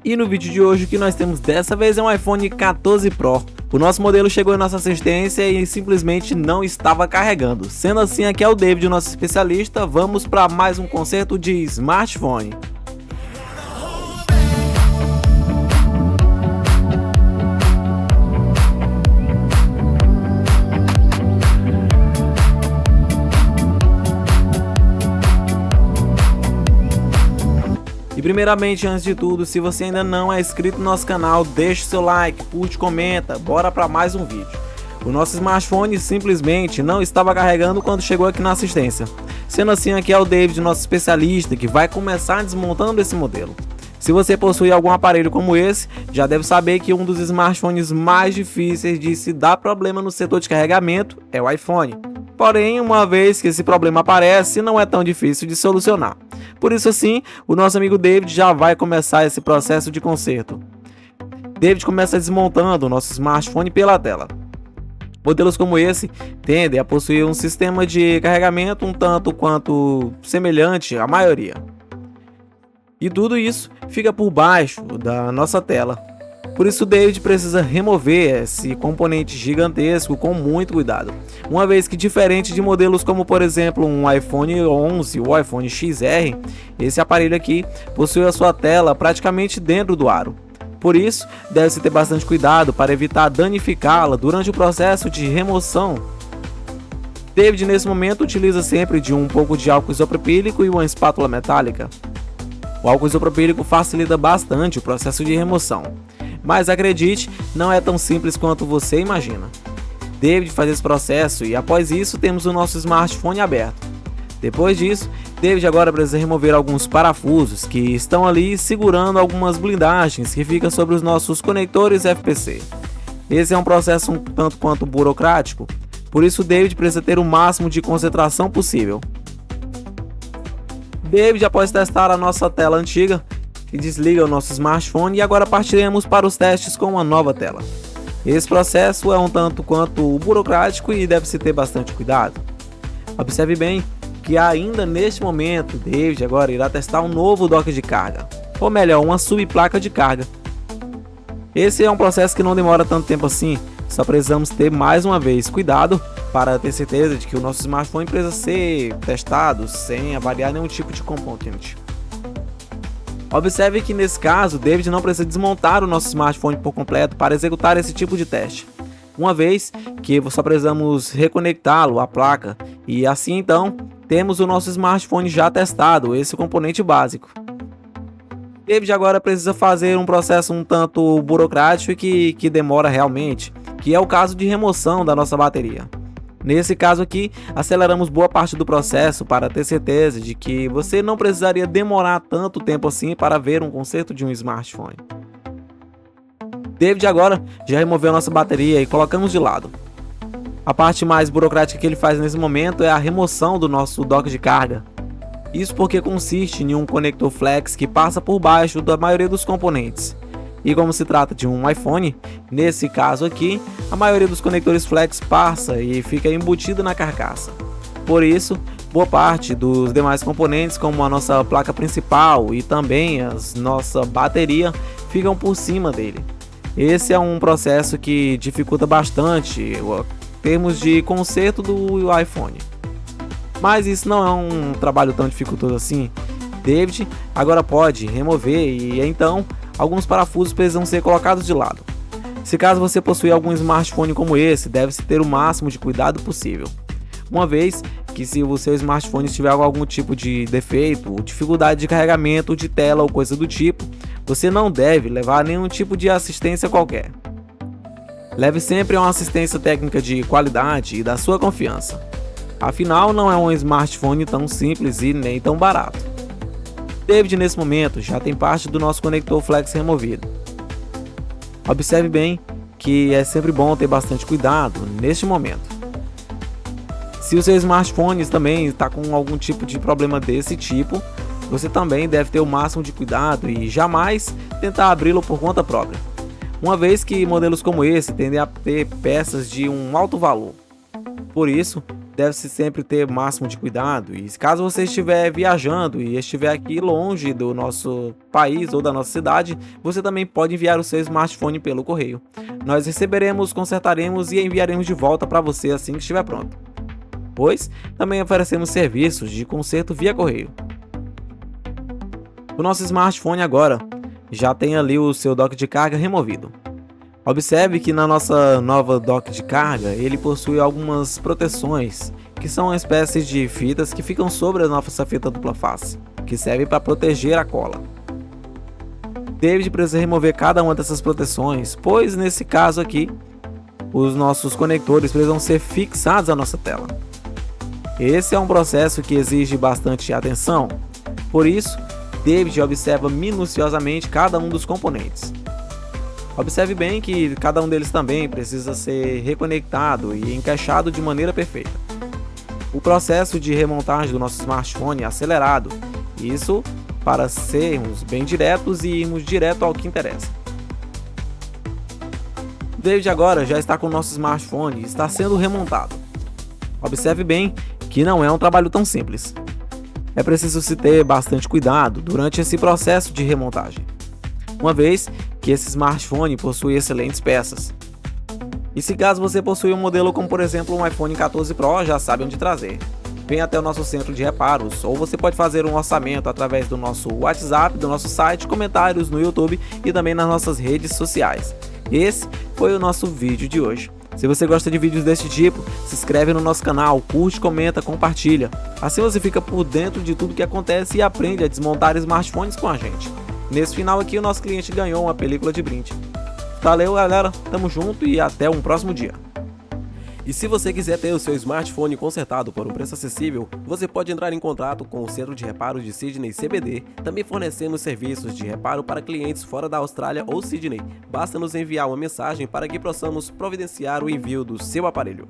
E no vídeo de hoje o que nós temos dessa vez é um iPhone 14 Pro. O nosso modelo chegou em nossa assistência e simplesmente não estava carregando. Sendo assim, aqui é o David, nosso especialista. Vamos para mais um conserto de smartphone. E primeiramente, antes de tudo, se você ainda não é inscrito no nosso canal, deixe seu like, curte, comenta, bora para mais um vídeo. O nosso smartphone simplesmente não estava carregando quando chegou aqui na assistência. Sendo assim, aqui é o David, nosso especialista, que vai começar desmontando esse modelo. Se você possui algum aparelho como esse, já deve saber que um dos smartphones mais difíceis de se dar problema no setor de carregamento é o iPhone. Porém, uma vez que esse problema aparece, não é tão difícil de solucionar. Por isso assim, o nosso amigo David já vai começar esse processo de conserto. David começa desmontando o nosso smartphone pela tela. Modelos como esse tendem a possuir um sistema de carregamento um tanto quanto semelhante à maioria. E tudo isso fica por baixo da nossa tela. Por isso, David precisa remover esse componente gigantesco com muito cuidado, uma vez que, diferente de modelos como, por exemplo, um iPhone 11 ou iPhone XR, esse aparelho aqui possui a sua tela praticamente dentro do aro. Por isso, deve-se ter bastante cuidado para evitar danificá-la durante o processo de remoção. David, nesse momento, utiliza sempre de um pouco de álcool isopropílico e uma espátula metálica. O álcool isopropílico facilita bastante o processo de remoção. Mas acredite, não é tão simples quanto você imagina. David faz esse processo e após isso temos o nosso smartphone aberto. Depois disso, David agora precisa remover alguns parafusos que estão ali segurando algumas blindagens que ficam sobre os nossos conectores FPC. Esse é um processo um tanto quanto burocrático, por isso David precisa ter o máximo de concentração possível. David, após testar a nossa tela antiga, e desliga o nosso smartphone e agora partiremos para os testes com uma nova tela. Esse processo é um tanto quanto burocrático e deve-se ter bastante cuidado. Observe bem que ainda neste momento David agora irá testar um novo dock de carga, ou melhor, uma subplaca de carga. Esse é um processo que não demora tanto tempo assim, só precisamos ter mais uma vez cuidado para ter certeza de que o nosso smartphone precisa ser testado sem avariar nenhum tipo de componente. Observe que nesse caso, David não precisa desmontar o nosso smartphone por completo para executar esse tipo de teste, uma vez que só precisamos reconectá-lo à placa e assim então temos o nosso smartphone já testado, esse componente básico. David agora precisa fazer um processo um tanto burocrático e que demora realmente, que é o caso de remoção da nossa bateria. Nesse caso aqui, aceleramos boa parte do processo para ter certeza de que você não precisaria demorar tanto tempo assim para ver um conserto de um smartphone. David agora já removeu nossa bateria e colocamos de lado. A parte mais burocrática que ele faz nesse momento é a remoção do nosso dock de carga. Isso porque consiste em um conector flex que passa por baixo da maioria dos componentes. E como se trata de um iPhone, nesse caso aqui, a maioria dos conectores flex passa e fica embutido na carcaça. Por isso, boa parte dos demais componentes, como a nossa placa principal e também a nossa bateria, ficam por cima dele. Esse é um processo que dificulta bastante em termos de conserto do iPhone. Mas isso não é um trabalho tão dificultoso assim. David agora pode remover e então alguns parafusos precisam ser colocados de lado. Se caso você possui algum smartphone como esse, deve-se ter o máximo de cuidado possível. Uma vez que se o seu smartphone tiver algum tipo de defeito, ou dificuldade de carregamento de tela ou coisa do tipo, você não deve levar nenhum tipo de assistência qualquer. Leve sempre a uma assistência técnica de qualidade e da sua confiança. Afinal, não é um smartphone tão simples e nem tão barato. David nesse momento já tem parte do nosso conector flex removido. Observe bem que é sempre bom ter bastante cuidado neste momento. Se o seu smartphone também está com algum tipo de problema desse tipo, você também deve ter o máximo de cuidado e jamais tentar abri-lo por conta própria, uma vez que modelos como esse tendem a ter peças de um alto valor. Por isso, deve-se sempre ter o máximo de cuidado. E caso você estiver viajando e estiver aqui longe do nosso país ou da nossa cidade, você também pode enviar o seu smartphone pelo correio. Nós receberemos, consertaremos e enviaremos de volta para você assim que estiver pronto. Pois também oferecemos serviços de conserto via correio. O nosso smartphone agora já tem ali o seu dock de carga removido. Observe que na nossa nova dock de carga, ele possui algumas proteções, que são uma espécie de fitas que ficam sobre a nossa fita dupla face, que serve para proteger a cola. David precisa remover cada uma dessas proteções, pois nesse caso aqui, os nossos conectores precisam ser fixados à nossa tela. Esse é um processo que exige bastante atenção, por isso, David observa minuciosamente cada um dos componentes. Observe bem que cada um deles também precisa ser reconectado e encaixado de maneira perfeita. O processo de remontagem do nosso smartphone é acelerado, isso para sermos bem diretos e irmos direto ao que interessa. David agora já está com o nosso smartphone e está sendo remontado. Observe bem que não é um trabalho tão simples. É preciso se ter bastante cuidado durante esse processo de remontagem, uma vez que esse smartphone possui excelentes peças. E se caso você possui um modelo como por exemplo um iPhone 14 Pro, já sabe onde trazer. Venha até o nosso centro de reparos, ou você pode fazer um orçamento através do nosso WhatsApp, do nosso site, comentários no YouTube e também nas nossas redes sociais. Esse foi o nosso vídeo de hoje. Se você gosta de vídeos desse tipo, se inscreve no nosso canal, curte, comenta, compartilha. Assim você fica por dentro de tudo que acontece e aprende a desmontar smartphones com a gente. Nesse final aqui, o nosso cliente ganhou uma película de brinde. Valeu, galera, tamo junto e até um próximo dia. E se você quiser ter o seu smartphone consertado por um preço acessível, você pode entrar em contato com o Centro de Reparos de Sydney CBD. Também fornecemos serviços de reparo para clientes fora da Austrália ou Sydney. Basta nos enviar uma mensagem para que possamos providenciar o envio do seu aparelho.